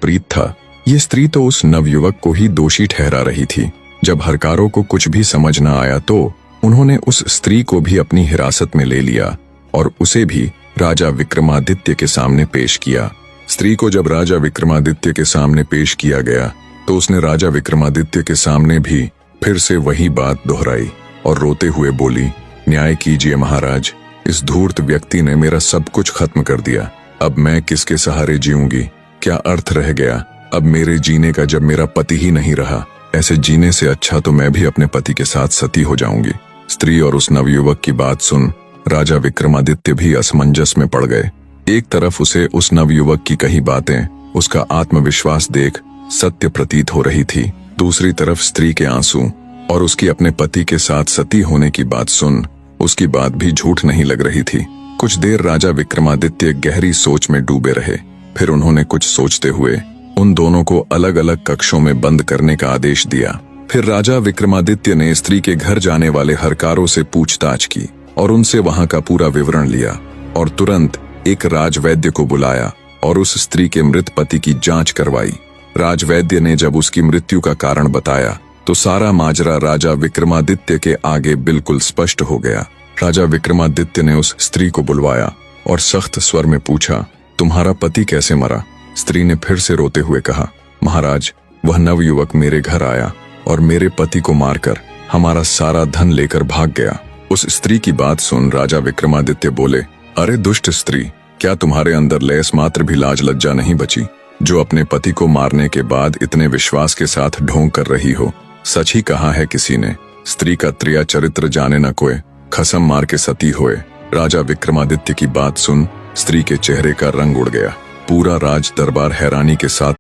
प्रीत था। ये स्त्री तो उस नवयुवक को ही दोषी ठहरा रही थी। जब हरकारों को कुछ भी समझ न आया तो उन्होंने उस स्त्री को भी अपनी हिरासत में ले लिया और उसे भी राजा विक्रमादित्य के सामने पेश किया। स्त्री को जब राजा विक्रमादित्य के सामने पेश किया गया तो उसने राजा विक्रमादित्य के सामने भी फिर से वही बात दोहराई और रोते हुए बोली, न्याय कीजिए महाराज, इस धूर्त व्यक्ति ने मेरा सब कुछ खत्म कर दिया। अब मैं किसके सहारे जीऊंगी? क्या अर्थ रह गया अब मेरे जीने का जब मेरा पति ही नहीं रहा? ऐसे जीने से अच्छा तो मैं भी अपने पति के साथ सती हो जाऊंगी। स्त्री और उस नवयुवक की बात सुन राजा विक्रमादित्य भी असमंजस में पड़ गए। एक तरफ उसे उस नवयुवक की कही बातें, उसका आत्मविश्वास देख सत्य प्रतीत हो रही थी, दूसरी तरफ स्त्री के आंसू और उसकी अपने पति के साथ सती होने की बात सुन उसकी बात भी झूठ नहीं लग रही थी। कुछ देर राजा विक्रमादित्य गहरी सोच में डूबे रहे। फिर उन्होंने कुछ सोचते हुए उन दोनों को अलग अलग कक्षों में बंद करने का आदेश दिया। फिर राजा विक्रमादित्य ने स्त्री के घर जाने वाले हरकारों से पूछताछ की और उनसे वहां का पूरा विवरण लिया और तुरंत एक राजवैद्य को बुलाया और उस स्त्री के मृत पति की जांच करवाई। राजवैद्य ने जब उसकी मृत्यु का कारण बताया तो सारा माजरा राजा विक्रमादित्य के आगे बिल्कुल स्पष्ट हो गया। राजा विक्रमादित्य ने उस स्त्री को बुलवाया और सख्त स्वर में पूछा, तुम्हारा पति कैसे मरा? स्त्री ने फिर से रोते हुए कहा, महाराज, वह नवयुवक मेरे घर आया और मेरे पति को मारकर हमारा सारा धन लेकर भाग गया। उस स्त्री की बात सुन राजा विक्रमादित्य बोले, अरे दुष्ट स्त्री, क्या तुम्हारे अंदर लेस मात्र भी लाज लज्जा नहीं बची, जो अपने पति को मारने के बाद इतने विश्वास के साथ ढोंग कर रही हो? सच ही कहा है किसी ने, स्त्री का त्रिया चरित्र जाने न कोय, खसम मार के सती होए। राजा विक्रमादित्य की बात सुन स्त्री के चेहरे का रंग उड़ गया। पूरा राज दरबार हैरानी के साथ